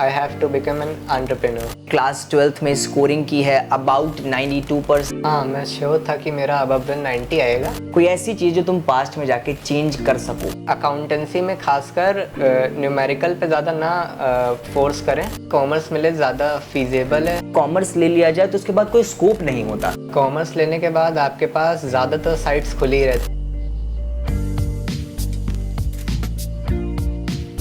I have to become an entrepreneur. Class 12th में scoring की है अबाउट 92%। हाँ, मैं श्योर था कि मेरा अबव देन 90 आएगा। कोई ऐसी चीज़ जो तुम पास्ट में जाके चेंज कर सको? अकाउंटेंसी में खासकर न्यूमेरिकल पे ज़्यादा ना फोर्स करें। कॉमर्स मिले ज़्यादा फीजेबल है। कॉमर्स ले लिया जाए तो उसके बाद कोई स्कोप नहीं होता। कॉमर्स लेने के बाद आपके पास ज़्यादातर साइट्स खुली रहती।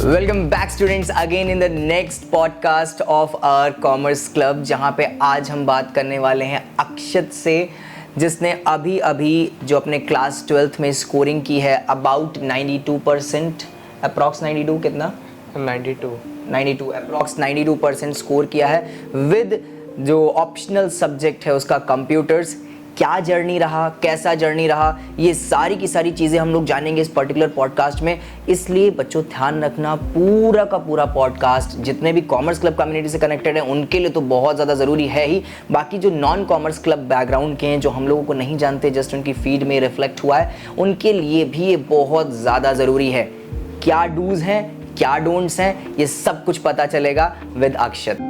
Welcome back students again in the next podcast of our commerce club, जहाँ पे आज हम बात करने वाले हैं अक्षत से, जिसने अभी जो अपने क्लास 12th में स्कोरिंग की है अबाउट 92%, अप्रॉक्स 92 कितना 92 अप्रॉक्स 92% स्कोर किया है विद जो ऑप्शनल सब्जेक्ट है उसका कंप्यूटर्स। क्या जर्नी रहा, कैसा जर्नी रहा, ये सारी की सारी चीज़ें हम लोग जानेंगे इस पर्टिकुलर पॉडकास्ट में। इसलिए बच्चों ध्यान रखना, पूरा का पूरा पॉडकास्ट जितने भी कॉमर्स क्लब कम्युनिटी से कनेक्टेड हैं उनके लिए तो बहुत ज़्यादा ज़रूरी है ही। बाकी जो नॉन कॉमर्स क्लब बैकग्राउंड के हैं, जो हम लोगों को नहीं जानते, जस्ट उनकी फीड में रिफ्लेक्ट हुआ है, उनके लिए भी ये बहुत ज़्यादा ज़रूरी है। क्या डूज हैं, क्या डोंट्स हैं, ये सब कुछ पता चलेगा विद अक्षत।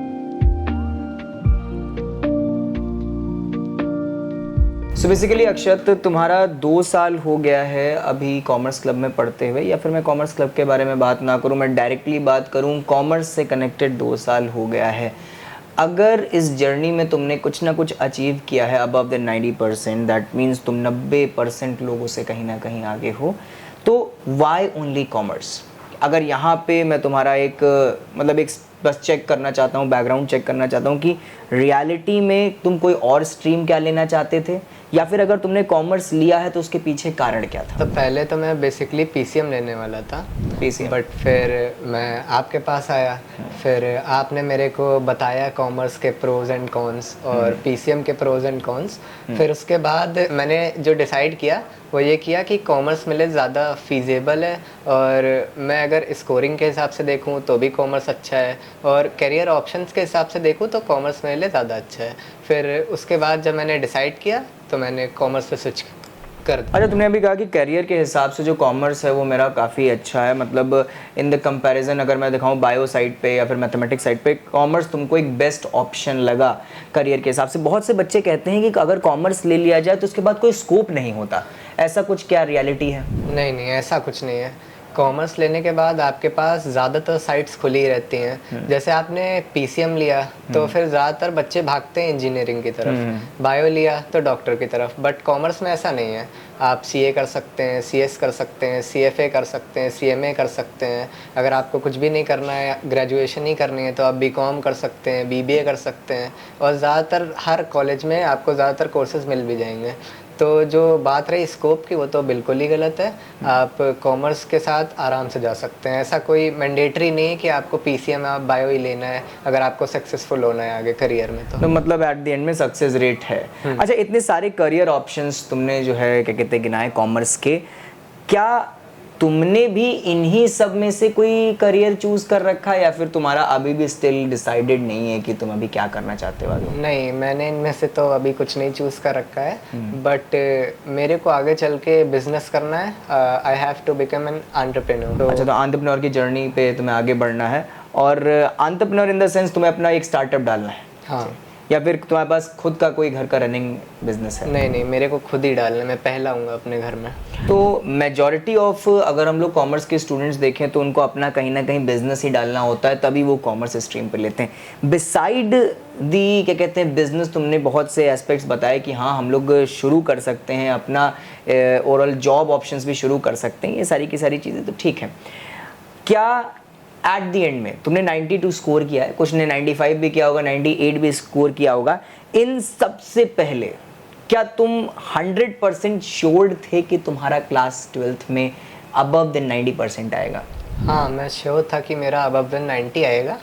सो बेसिकली अक्षत, तुम्हारा 2 साल हो गया है अभी कॉमर्स क्लब में पढ़ते हुए, या फिर मैं कॉमर्स क्लब के बारे में बात ना करूं, मैं डायरेक्टली बात करूं, कॉमर्स से कनेक्टेड 2 साल हो गया है। अगर इस जर्नी में तुमने कुछ ना कुछ अचीव किया है अबव द 90%, दैट मीन्स तुम 90% लोगों से कहीं ना कहीं आगे हो, तो वाई ओनली कॉमर्स? अगर यहाँ पे मैं तुम्हारा एक बस चेक करना चाहता हूँ, बैकग्राउंड चेक करना चाहता हूँ कि रियलिटी में तुम कोई और स्ट्रीम क्या लेना चाहते थे, या फिर अगर तुमने कॉमर्स लिया है तो उसके पीछे कारण क्या था? तो पहले तो मैं बेसिकली पीसीएम लेने वाला था, बट फिर मैं आपके पास आया, फिर आपने मेरे को बताया कॉमर्स के प्रोज एंड कॉन्स और पीसीएम के प्रोज एंड कॉन्स। फिर उसके बाद मैंने जो डिसाइड किया वो ये किया कि कॉमर्स मेरे लिए ज़्यादा फीजेबल है, और मैं अगर स्कोरिंग के हिसाब से देखूं तो भी कॉमर्स अच्छा है, और करियर ऑप्शंस के हिसाब से देखूं तो कॉमर्स मेरे लिए ज़्यादा अच्छा है। फिर उसके बाद जब मैंने डिसाइड किया तो मैंने कॉमर्स पे स्विच कर दिया। अच्छा, तुमने अभी कहा कि करियर के हिसाब से जो कॉमर्स है वो मेरा काफ़ी अच्छा है, मतलब इन द कंपैरिजन अगर मैं दिखाऊं बायो साइड पे या फिर मैथमेटिक्स साइड पे, कॉमर्स तुमको एक बेस्ट ऑप्शन लगा करियर के हिसाब से। बहुत से बच्चे कहते हैं कि अगर कॉमर्स ले लिया जाए तो उसके बाद कोई स्कोप नहीं होता, ऐसा कुछ क्या रियलिटी है? नहीं, ऐसा कुछ नहीं है। कॉमर्स लेने के बाद आपके पास ज़्यादातर साइट्स खुली रहती हैं। जैसे आपने पीसीएम लिया तो फिर ज़्यादातर बच्चे भागते हैं इंजीनियरिंग की तरफ, बायो लिया तो डॉक्टर की तरफ, बट कॉमर्स में ऐसा नहीं है। आप सीए कर सकते हैं, सीएस कर सकते हैं, सीएफए कर सकते हैं, सीएमए कर सकते हैं। अगर आपको कुछ भी नहीं करना है, ग्रेजुएशन ही करनी है, तो आप बीकॉम कर सकते हैं, बीबीए कर सकते हैं, और ज़्यादातर हर कॉलेज में आपको ज़्यादातर कोर्सेज मिल भी जाएंगे। तो जो बात रही स्कोप की, वो तो बिल्कुल ही गलत है। आप कॉमर्स के साथ आराम से जा सकते हैं। ऐसा कोई मैंडेटरी नहीं है कि आपको पीसीएम आप बायो ही लेना है अगर आपको सक्सेसफुल होना है आगे करियर में। तो मतलब एट द एंड में सक्सेस रेट है। अच्छा, इतने सारे करियर ऑप्शंस तुमने जो है क्या कहते हैं गिनाए कॉमर्स के, क्या तुमने भी इन्हीं सब में से कोई करियर चूज कर रखा है, या फिर तुम्हारा अभी भी स्टिल डिसाइडेड नहीं है कि तुम अभी क्या करना चाहते हो आगे? नहीं, मैंने इनमें से तो अभी कुछ नहीं चूज कर रखा है, बट मेरे को आगे चल के बिजनेस करना है। I have to become an entrepreneur. अच्छा, तो एंटरप्रेन्योर की जर्नी पे तुम्हें आगे बढ़ना है, और एंटरप्रेन्योर इन द सेंस तुम्हें अपना एक स्टार्टअप डालना है? हाँ। या फिर तुम्हारे पास खुद का कोई घर का रनिंग बिजनेस है? नहीं, मेरे को खुद ही डालना है, मैं पहला हूँ अपने घर में। तो मेजॉरिटी ऑफ अगर हम लोग कॉमर्स के स्टूडेंट्स देखें तो उनको अपना कहीं ना कहीं बिजनेस ही डालना होता है, तभी वो कॉमर्स स्ट्रीम पे लेते हैं। बिसाइड दी क्या कहते हैं बिजनेस, तुमने बहुत से एस्पेक्ट्स बताए कि हाँ हम लोग शुरू कर सकते हैं अपना, ओवरऑल जॉब ऑप्शंस भी शुरू कर सकते हैं, ये सारी की सारी चीज़ें तो ठीक है। क्या एट द एंड में तुमने 92 स्कोर किया है, कुछ ने 95 भी किया होगा, 98 भी स्कोर किया होगा, इन सबसे पहले क्या तुम 100% श्योर थे कि तुम्हारा क्लास 12th में अबव देन 90% आएगा? हाँ, मैं श्योर था कि मेरा अबव देन 90 आएगा,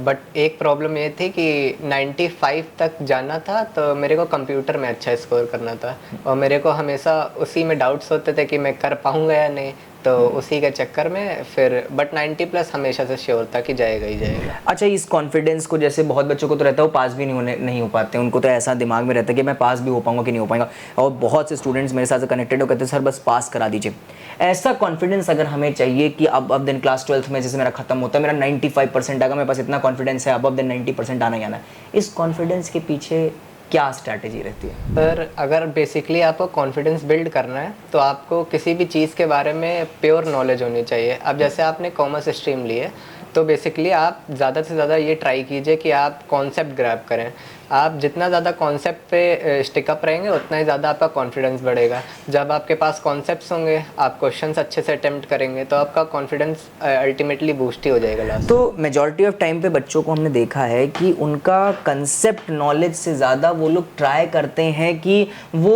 बट एक प्रॉब्लम ये थी कि 95 तक जाना था, तो मेरे को कंप्यूटर में अच्छा स्कोर करना था, और मेरे को हमेशा उसी में डाउट्स होते थे कि मैं कर पाऊँगा या नहीं। तो उसी के चक्कर में फिर बट 90+ हमेशा से श्योर था कि जाएगा ही जाएगा। अच्छा, इस कॉन्फिडेंस को, जैसे बहुत बच्चों को तो रहता है वो पास भी नहीं हो पाते, उनको तो ऐसा दिमाग में रहता है कि मैं पास भी हो पाऊंगा कि नहीं हो पाएगा, और बहुत से स्टूडेंट्स मेरे साथ कनेक्टेड हो कहते हैं सर बस पास करा दीजिए। ऐसा कॉन्फिडेंस अगर हमें चाहिए कि अब दिन क्लास 12th में जैसे मेरा खत्म होता है, मेरा 95% आएगा, मेरे पास इतना कॉन्फिडेंस है, अब दिन 90% आना ही आना है, इस कॉन्फिडेंस के पीछे क्या स्ट्रैटेजी रहती है? सर अगर बेसिकली आपको कॉन्फिडेंस बिल्ड करना है तो आपको किसी भी चीज़ के बारे में प्योर नॉलेज होनी चाहिए। अब जैसे आपने कॉमर्स स्ट्रीम ली है तो बेसिकली आप ज़्यादा से ज़्यादा ये ट्राई कीजिए कि आप कॉन्सेप्ट ग्रैब करें। आप जितना ज़्यादा कॉन्सेप्ट पे स्टिकअप रहेंगे उतना ही ज़्यादा आपका कॉन्फिडेंस बढ़ेगा। जब आपके पास कॉन्सेप्ट्स होंगे, आप क्वेश्चंस अच्छे से अटेम्प्ट करेंगे तो आपका कॉन्फिडेंस अल्टीमेटली बूस्ट ही हो जाएगा लास्ट। तो मेजॉरिटी ऑफ टाइम पे बच्चों को हमने देखा है कि उनका कंसेप्ट नॉलेज से ज़्यादा वो लोग ट्राई करते हैं कि वो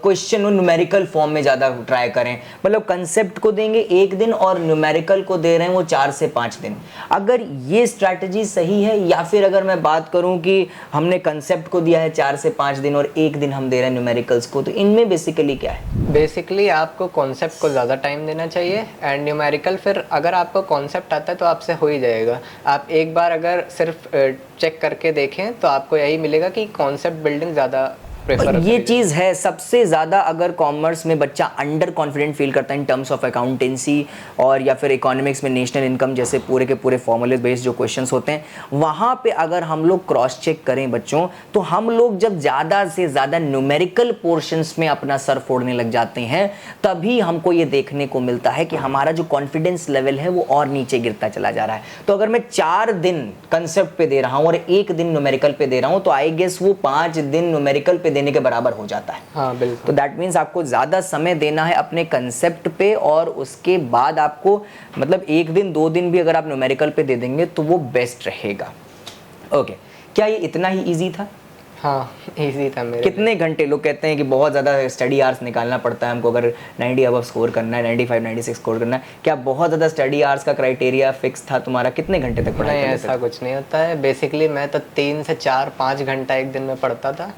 क्वेश्चन न्यूमेरिकल फॉर्म में ज़्यादा ट्राई करें। मतलब कंसेप्ट को देंगे 1 दिन और न्यूमेरिकल को दे रहे हैं वो 4 से 5 दिन। अगर ये स्ट्रैटेजी सही है, या फिर अगर मैं बात करूं कि हमने कंसेप्ट को दिया है 4 से 5 दिन और 1 दिन हम दे रहे हैं न्यूमेरिकल्स को, तो इनमें बेसिकली क्या है? बेसिकली आपको कॉन्सेप्ट को ज़्यादा टाइम देना चाहिए एंड न्यूमेरिकल फिर अगर आपको कॉन्सेप्ट आता है तो आपसे हो ही जाएगा। आप एक बार अगर सिर्फ चेक करके देखें तो आपको यही मिलेगा कि कॉन्सेप्ट बिल्डिंग ज़्यादा प्रेफर। ये चीज़ है सबसे ज़्यादा, अगर कॉमर्स में बच्चा अंडर कॉन्फिडेंट फील करता है इन टर्म्स ऑफ अकाउंटेंसी और या फिर इकोनॉमिक्स में नेशनल इनकम जैसे पूरे के पूरे फॉर्मूले बेस्ड जो क्वेश्चंस होते हैं, वहाँ पे अगर हम लोग क्रॉस चेक करें बच्चों, तो हम लोग जब ज़्यादा से ज़्यादा न्यूमेरिकल पोर्शंस में अपना सर फोड़ने लग जाते हैं, तभी हमको ये देखने को मिलता है कि हमारा जो कॉन्फिडेंस लेवल है वो और नीचे गिरता चला जा रहा है। तो अगर मैं 4 दिन कंसेप्ट पे दे रहा हूँ और 1 दिन न्यूमेरिकल पे दे रहा हूँ, तो आई गेस वो 5 दिन न्यूमेरिकल पे देने के बराबर हो जाता है। हाँ बिल्कुल। तो दैट मीन्स आपको ज़्यादा समय देना है अपने कंसेप्ट पे, और उसके बाद आपको मतलब 1 दिन 2 दिन भी अगर आप न्यूमेरिकल पे दे देंगे तो वो बेस्ट रहेगा। ओके, क्या ये इतना ही ईजी था? हाँ इजी था मेरे। कितने घंटे, लोग कहते हैं कि बहुत ज़्यादा स्टडी आवर्स निकालना पड़ता है हमको अगर 90 अबव स्कोर करना है, 95 96 स्कोर करना है, क्या बहुत ज़्यादा स्टडी आवर्स का क्राइटेरिया फिक्स था तुम्हारा? कितने घंटे तक पढ़ाई नहीं, करते ऐसा कुछ नहीं होता है। बेसिकली मैं तो 3 से 4-5 घंटा एक दिन में पढ़ता था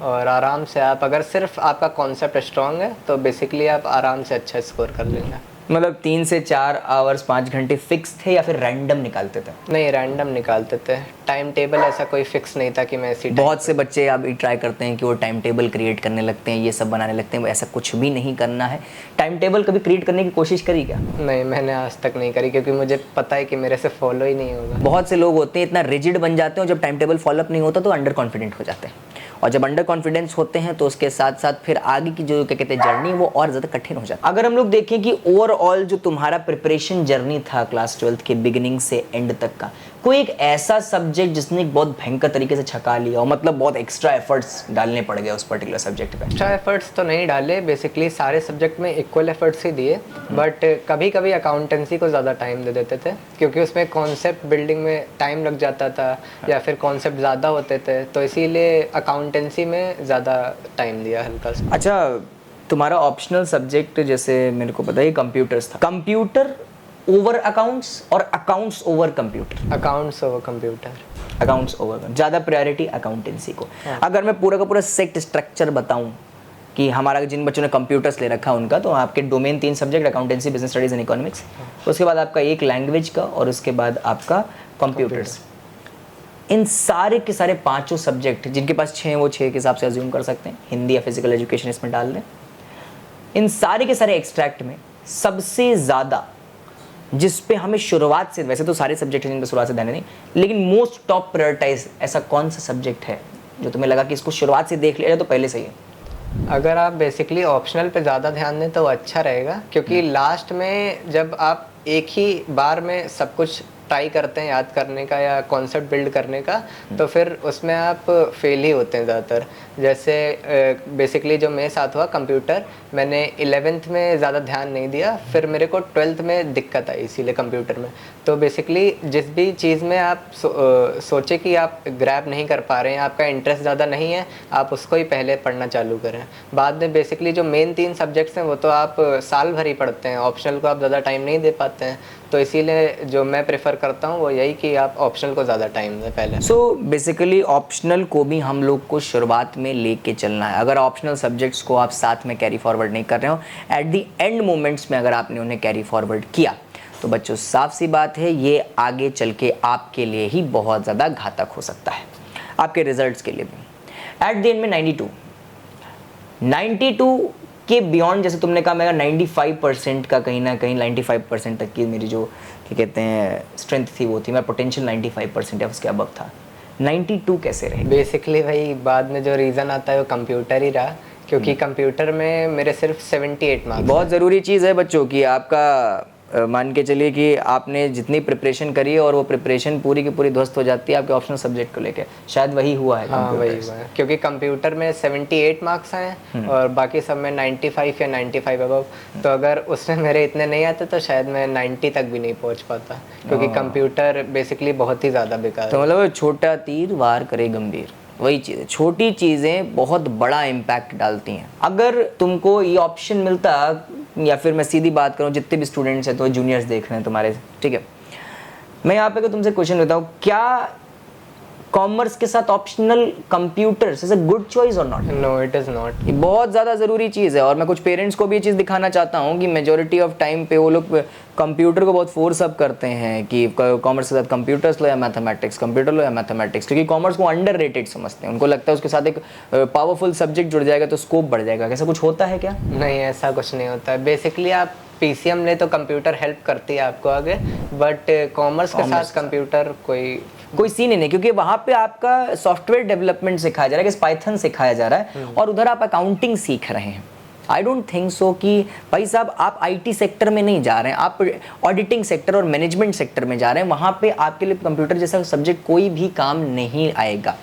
और आराम से आप अगर सिर्फ आपका कॉन्सेप्ट स्ट्रांग है तो बेसिकली आप आराम से अच्छा स्कोर कर लेंगे। मतलब 3 से 4 आवर्स 5 घंटे फिक्स थे या फिर रैंडम निकालते थे? नहीं, रैंडम निकालते थे। टाइम टेबल ऐसा कोई फिक्स नहीं था कि मैं इसी बहुत से बच्चे अब ट्राई करते हैं कि वो टाइम टेबल क्रिएट करने लगते हैं, ये सब बनाने लगते हैं। ऐसा कुछ भी नहीं करना है। टाइम टेबल कभी क्रिएट करने की कोशिश करी क्या? नहीं, मैंने आज तक नहीं करी क्योंकि मुझे पता है कि मेरे से फॉलो ही नहीं होगा। बहुत से लोग होते हैं इतना रिजिड बन जाते हैं, जब टाइम टेबल फॉलोअप नहीं होता तो अंडर कॉन्फिडेंट हो जाते हैं, और जब अंडर कॉन्फिडेंस होते हैं तो उसके साथ साथ फिर आगे की जो क्या कहते हैं जर्नी, वो और ज़्यादा कठिन हो जाती है। अगर हम लोग देखें कि ओवरऑल जो तुम्हारा प्रिपरेशन जर्नी था क्लास 12th के बिगिनिंग से एंड तक का, कोई एक ऐसा सब्जेक्ट जिसने बहुत भयंकर तरीके से छका लिया हो, मतलब बहुत एक्स्ट्रा एफर्ट्स डालने पड़ गए उस पर्टिकुलर सब्जेक्ट पे? एक्स्ट्रा एफर्ट्स तो नहीं डाले, बेसिकली सारे सब्जेक्ट में इक्वल एफर्ट्स ही दिए, बट कभी कभी अकाउंटेंसी को ज़्यादा टाइम दे देते थे क्योंकि उसमें कॉन्सेप्ट बिल्डिंग में टाइम लग जाता था या फिर कॉन्सेप्ट ज़्यादा होते थे, तो इसीलिए अकाउंटेंसी में ज़्यादा टाइम दिया हल्का सा। अच्छा, तुम्हारा ऑप्शनल सब्जेक्ट जैसे मेरे को पता है कंप्यूटर्स था, कंप्यूटर ओवर अकाउंट्स और accounts over computer? Accounts over computer. Accounts over, ज़्यादा प्रायोरिटी अकाउंटेंसी को। अगर मैं पूरा का पूरा सेट स्ट्रक्चर बताऊं कि हमारा जिन बच्चों ने कंप्यूटर्स ले रखा है उनका, तो आपके domain 3 subject accountancy, business studies and economics, उसके बाद आपका एक लैंग्वेज का, और उसके बाद आपका कंप्यूटर्स। इन सारे के सारे 5 सब्जेक्ट जिनके पास 6 हैं वो 6 के हिसाब से अज्यूम कर सकते हैं, हिंदी या फिजिकल एजुकेशन इसमें डाल दें। इन सारे के सारे एक्सट्रैक्ट में सबसे ज़्यादा जिस पे हमें शुरुआत से, वैसे तो सारे सब्जेक्ट हैं जिन पर शुरुआत से ध्यान नहीं, लेकिन मोस्ट टॉप प्रायोरिटाइज ऐसा कौन सा सब्जेक्ट है जो तुम्हें लगा कि इसको शुरुआत से देख लिया तो पहले सही है? अगर आप बेसिकली ऑप्शनल पे ज़्यादा ध्यान दें तो वो अच्छा रहेगा क्योंकि लास्ट में जब आप एक ही बार में सब कुछ ट्राई करते हैं याद करने का या कॉन्सेप्ट बिल्ड करने का, तो फिर उसमें आप फेल ही होते हैं ज़्यादातर। जैसे बेसिकली जो मेरे साथ हुआ कंप्यूटर, मैंने 11th में ज़्यादा ध्यान नहीं दिया, फिर मेरे को 12th में दिक्कत आई इसीलिए कंप्यूटर में। तो बेसिकली जिस भी चीज़ में आप सोचे कि आप ग्रैब नहीं कर पा रहे हैं, आपका इंटरेस्ट ज़्यादा नहीं है, आप उसको ही पहले पढ़ना चालू करें। बाद में बेसिकली जो मेन 3 सब्जेक्ट्स हैं वो तो आप साल भर ही पढ़ते हैं, ऑप्शनल को आप ज़्यादा टाइम नहीं दे पाते हैं, तो इसीलिए जो मैं प्रेफर करता हूँ वो यही कि आप ऑप्शनल को ज़्यादा टाइम दें पहले। सो बेसिकली ऑप्शनल को भी हम लोग को शुरुआत में लेके चलना है। अगर ऑप्शनल सब्जेक्ट्स को आप साथ में कैरी फॉरवर्ड नहीं कर रहे हो, एट दी एंड मोमेंट्स में अगर आपने उन्हें कैरी फॉरवर्ड किया तो बच्चों साफ सी बात है ये आगे चल के आपके लिए ही बहुत ज़्यादा घातक हो सकता है, आपके रिजल्ट्स के लिए भी। एट द एंड में 92 के बियॉन्ड, जैसे तुमने कहा मेरा 95% का कहीं ना कहीं 95% तक की मेरी जो क्या कहते हैं स्ट्रेंथ थी वो थी, मैं पोटेंशियल 95% या उसके अबव था। 92 कैसे रहे? बेसिकली भाई बाद में जो रीज़न आता है वो कंप्यूटर ही रहा, क्योंकि कंप्यूटर में मेरे सिर्फ 78 मार्क्स। बहुत ज़रूरी चीज़ है बच्चों की आपका मान के चलिए कि आपने जितनी प्रिपरेशन करी है और वो प्रिपरेशन पूरी की पूरी ध्वस्त हो जाती है आपके ऑप्शनल सब्जेक्ट को लेकर, शायद वही हुआ है। हाँ वही हुआ है, क्योंकि कंप्यूटर में 78 मार्क्स हैं और बाकी सब में 95 या 95 अबव, तो अगर उसमें मेरे इतने नहीं आते तो शायद मैं 90 तक भी नहीं पहुंच पाता, क्योंकि कंप्यूटर बेसिकली बहुत ही ज़्यादा बेकार तो मतलब छोटा तीर वार करे गंभीर, वही चीज़ है, छोटी चीज़ें बहुत बड़ा इम्पैक्ट डालती हैं। अगर तुमको ये ऑप्शन मिलता, या फिर मैं सीधी बात करूं जितने भी स्टूडेंट्स हैं तो जूनियर्स देख रहे हैं तुम्हारे, ठीक है, मैं यहाँ पे तुमसे क्वेश्चन लेता हूँ, क्या कॉमर्स के साथ optional computers is a good choice और not? No it is not. ये बहुत ज़्यादा ज़रूरी चीज़ है और मैं कुछ पेरेंट्स को भी ये चीज़ दिखाना चाहता हूँ कि मेजोरिटी ऑफ टाइम पे वो लोग कंप्यूटर को बहुत फोर्स अप करते हैं कि कॉमर्स के साथ कंप्यूटर्स लो या मैथमेटिक्स, कंप्यूटर लो या मैथमेटिक्स, क्योंकि कॉमर्स को अंडररेटेड समझते हैं। उनको लगता है उसके साथ एक पावरफुल सब्जेक्ट जुड़ जाएगा तो स्कोप बढ़ जाएगा। ऐसा कुछ होता है क्या? नहीं, ऐसा कुछ नहीं होता है। बेसिकली आप पीसीएम ले तो कंप्यूटर हेल्प करती है आपको आगे, बट कॉमर्स के साथ कंप्यूटर कोई सीन ही नहीं, क्योंकि वहाँ पे आपका सॉफ्टवेयर डेवलपमेंट सिखाया जा रहा है, पाइथन सिखाया जा रहा है और उधर आप अकाउंटिंग सीख रहे हैं। आई डोंट थिंक सो कि भाई साहब आप आईटी सेक्टर में नहीं जा रहे हैं, आप ऑडिटिंग सेक्टर और मैनेजमेंट सेक्टर में जा रहे हैं, वहाँ पे आपके लिए कंप्यूटर जैसा सब्जेक्ट कोई भी काम नहीं आएगा।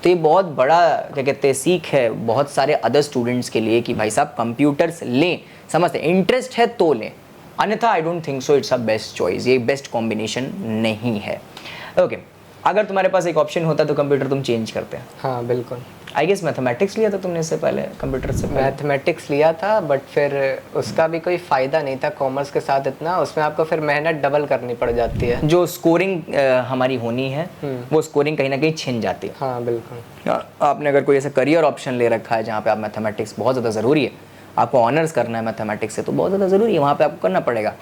तो ये बहुत बड़ा क्या कहते हैं सीख है बहुत सारे अदर स्टूडेंट्स के लिए कि भाई साहब कंप्यूटर्स लें, समझते इंटरेस्ट है तो लें, अन्यथा I don't think so it's a best choice, ये बेस्ट कॉम्बिनेशन नहीं है। ओके, अगर तुम्हारे पास एक ऑप्शन होता तो कंप्यूटर तुम चेंज करते हैं? हाँ बिल्कुल। आई गेस मैथमेटिक्स लिया था तुमने इससे पहले, कंप्यूटर से पहले? मैथमेटिक्स लिया था बट फिर उसका भी कोई फ़ायदा नहीं था कॉमर्स के साथ इतना, उसमें आपको फिर मेहनत डबल करनी पड़ जाती है। जो स्कोरिंग हमारी होनी है वो स्कोरिंग कहीं ना कहीं छिन जाती है। हाँ बिल्कुल। आपने अगर कोई ऐसा करियर ऑप्शन ले रखा है जहाँ पे आप मैथमेटिक्स बहुत ज़्यादा ज़रूरी है, आपको ऑनर्स करना है मैथमेटिक्स से, तो बहुत ज़्यादा ज़रूरी है, वहाँ पे आपको करना पड़ेगा।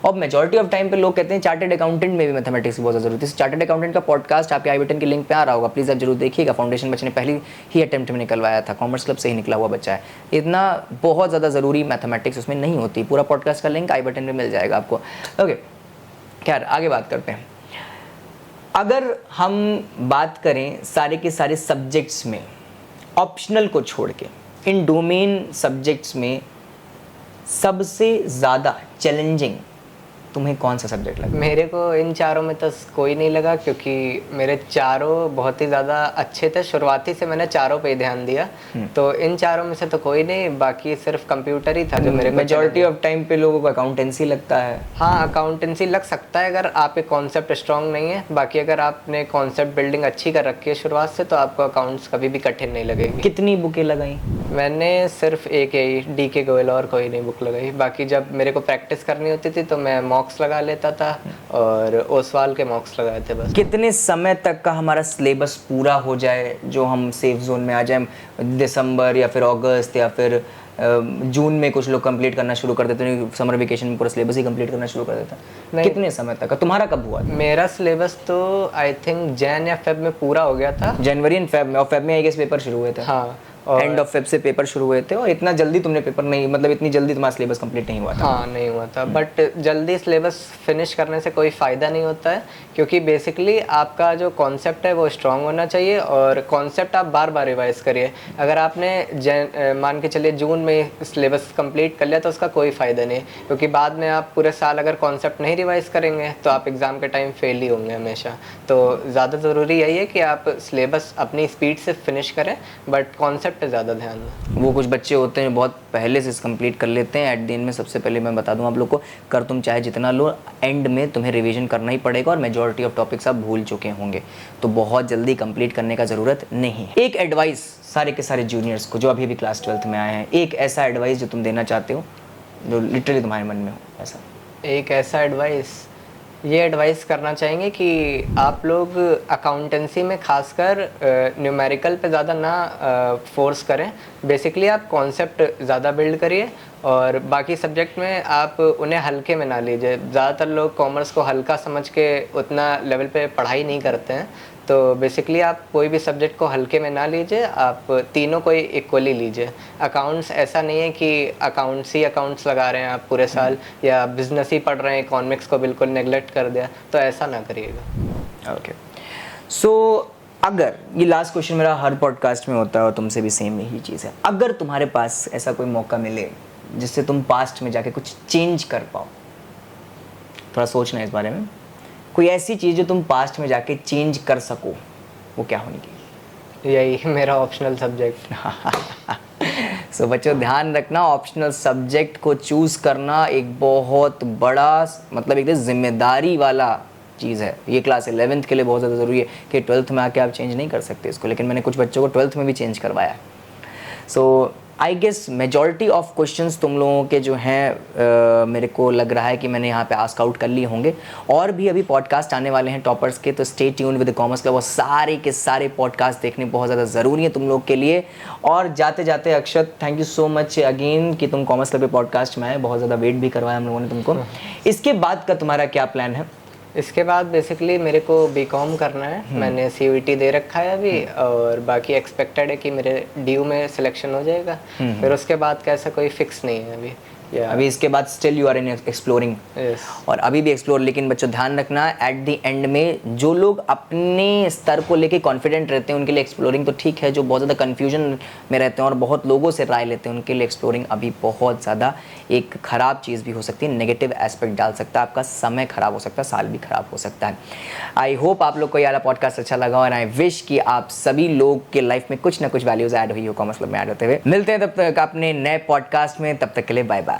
और मेजॉरिटी ऑफ टाइम पे लोग कहते हैं चार्टेड अकाउंटेंट में भी मैथमेटिक्स की बहुत ज़्यादा जरूरत है। चार्टेड अकाउंटेंट का पॉडकास्ट आपके आई बटन के लिंक पे आ रहा होगा, प्लीज़ आप जरूर देखिएगा। फाउंडेशन बच्चे ने पहली ही अटेम्प्ट में निकलवाया था, कॉमर्स क्लब से ही निकला हुआ बच्चा है। इतना बहुत ज़्यादा ज़रूरी मैथमेटिक्स उसमें नहीं होती। पूरा पॉडकास्ट का लिंक आई बटन में मिल जाएगा आपको। ओके, खैर आगे बात करते हैं। अगर हम बात करें सारे के सारे सब्जेक्ट्स में ऑप्शनल को छोड़ के, इन डोमेन सब्जेक्ट्स में सबसे ज़्यादा चैलेंजिंग तुम्हें कौन सा सब्जेक्ट लगा? मेरे को इन चारों में तो कोई नहीं लगा, क्योंकि मेरे चारों बहुत ही ज़्यादा अच्छे थे। शुरुआती से मैंने चारों पे ही ध्यान दिया, तो इन चारों में से तो कोई नहीं, बाकी सिर्फ कंप्यूटर ही था जो मेरे को। मेजॉरिटी ऑफ टाइम पे लोगों को अकाउंटेंसी लगता है। हाँ, अकाउंटेंसी लग सकता है अगर आपके कॉन्सेप्ट स्ट्रॉन्ग नहीं है। बाकी अगर आपने कॉन्सेप्ट बिल्डिंग अच्छी कर रखी है शुरुआत से, तो आपको अकाउंट्स कभी भी कठिन नहीं लगेगी। कितनी बुकें लगाई? मैंने सिर्फ एक ही DK गोयल, और कोई नहीं बुक लगाई। बाकी जब मेरे को प्रैक्टिस करनी होती थी तो मैं मॉक्स लगा लेता था और ओसवाल के मॉक्स लगाए थे बस। कितने समय तक का हमारा सिलेबस पूरा हो जाए जो हम सेफ जोन में आ जाए? दिसंबर या फिर अगस्त या फिर जून में कुछ लोग कंप्लीट करना शुरू कर देते हैं, समर वेकेशन में पूरा सिलेबस ही कंप्लीट करना शुरू कर देता है। कितने समय तक का? तुम्हारा कब हुआ? मेरा सिलेबस तो आई थिंक जैन या फेब में पूरा हो गया था। जनवरी एंड फेब में, और फेब में आई गेस पेपर शुरू हुए थे। हाँ, एंड ऑफ फेब से पेपर शुरू हुए थे। और इतना जल्दी तुमने पेपर नहीं, मतलब इतनी जल्दी तुम्हारा सिलेबस कंप्लीट नहीं हुआ था? हाँ, नहीं हुआ था। बट जल्दी सिलेबस फिनिश करने से कोई फ़ायदा नहीं होता है, क्योंकि बेसिकली आपका जो कॉन्सेप्ट है वो स्ट्रांग होना चाहिए और कॉन्सेप्ट आप बार बार रिवाइज करिए। अगर आपने मान के चलिए जून में सिलेबस कंप्लीट कर लिया तो उसका कोई फ़ायदा नहीं, क्योंकि बाद में आप पूरे साल अगर कॉन्सेप्ट नहीं रिवाइज करेंगे तो आप एग्ज़ाम के टाइम फेल ही होंगे हमेशा। तो ज़्यादा ज़रूरी यही है कि आप सिलेबस अपनी स्पीड से फिनिश करें, बट कॉन्सेप्ट पर ज़्यादा ध्यान दें। वो कुछ बच्चे होते हैं बहुत पहले से कंप्लीट कर लेते हैं। एट द एंड में सबसे पहले मैं बता दूं आप लोग को, कर तुम चाहे जितना लो, एंड में तुम्हें रिवीजन करना ही पड़ेगा और मेजॉरिटी ऑफ टॉपिक्स आप भूल चुके होंगे, तो बहुत जल्दी कंप्लीट करने का ज़रूरत नहीं है। एक एडवाइस सारे के सारे जूनियर्स को जो अभी भी क्लास 12th में आए हैं, एक ऐसा एडवाइस जो तुम देना चाहते हो जो लिटरली तुम्हारे मन में हो ऐसा? एक ऐसा एडवाइस, ये एडवाइस करना चाहेंगे कि आप लोग अकाउंटेंसी में खासकर न्यूमेरिकल पे ज़्यादा ना फोर्स करें। बेसिकली आप कॉन्सेप्ट ज़्यादा बिल्ड करिए और बाकी सब्जेक्ट में आप उन्हें हल्के में ना लीजिए। ज़्यादातर लोग कॉमर्स को हल्का समझ के उतना लेवल पे पढ़ाई नहीं करते हैं, तो बेसिकली आप कोई भी सब्जेक्ट को हल्के में ना लीजिए, आप तीनों को इक्वली लीजिए। अकाउंट्स ऐसा नहीं है कि अकाउंट्स लगा रहे हैं आप पूरे साल, या बिजनेस ही पढ़ रहे हैं, इकोनॉमिक्स को बिल्कुल नेग्लेक्ट कर दिया, तो ऐसा ना करिएगा। ओके, सो अगर ये लास्ट क्वेश्चन मेरा हर पॉडकास्ट में होता है और तुमसे भी सेम यही चीज़ है, अगर तुम्हारे पास ऐसा कोई मौका मिले जिससे तुम पास्ट में जाके कुछ चेंज कर पाओ, थोड़ा सोचना इस बारे में, कोई ऐसी चीज़ जो तुम पास्ट में जाके चेंज कर सको, वो क्या होनी चाहिए? यही मेरा ऑप्शनल सब्जेक्ट। सो बच्चों ध्यान रखना, ऑप्शनल सब्जेक्ट को चूज़ करना एक बहुत बड़ा, मतलब एक जिम्मेदारी वाला चीज़ है। ये क्लास 11th के लिए बहुत ज़्यादा ज़रूरी है कि 12th में आके आप चेंज नहीं कर सकते इसको, लेकिन मैंने कुछ बच्चों को 12th में भी चेंज करवाया। So I guess majority of questions तुम लोगों के जो हैं मेरे को लग रहा है कि मैंने यहाँ पे आस्क आउट कर लिए होंगे, और भी अभी पॉडकास्ट आने वाले हैं टॉपर्स के, तो stay tuned with the commerce club. वो सारे के सारे पॉडकास्ट देखने बहुत ज़्यादा ज़रूरी है तुम लोग के लिए। और जाते जाते Akshat, thank you so much again कि तुम कॉमर्स क्लब के पॉडकास्ट में आए, बहुत ज़्यादा वेट भी करवाया हम लोगों ने तुमको। इसके बाद का तुम्हारा क्या प्लान है? इसके बाद बेसिकली मेरे को बीकॉम करना है। मैंने CUET दे रखा है अभी, और बाकी एक्सपेक्टेड है कि मेरे DU में सिलेक्शन हो जाएगा। फिर उसके बाद का ऐसा कोई फिक्स नहीं है अभी। अभी इसके बाद still you are in exploring, और अभी भी एक्सप्लोर। लेकिन बच्चों ध्यान रखना, एट द एंड में जो लोग अपने स्तर को लेके कॉन्फिडेंट रहते हैं उनके लिए एक्सप्लोरिंग तो ठीक है, जो बहुत ज़्यादा कन्फ्यूजन में रहते हैं और बहुत लोगों से राय लेते हैं उनके लिए एक्सप्लोरिंग अभी बहुत ज़्यादा एक ख़राब चीज़ भी हो सकती है, नेगेटिव एस्पेक्ट डाल सकता है, आपका समय ख़राब हो सकता है, साल भी ख़राब हो सकता है। आई होप आप लोग को ये वाला पॉडकास्ट अच्छा लगा, और आई विश कि आप सभी लोग के लाइफ में कुछ ना कुछ वैल्यूज़ ऐड हुई हो कॉमर्स क्लब में ऐड होते हुए। मिलते हैं तब तक अपने नए पॉडकास्ट में, तब तक के लिए बाय बाय।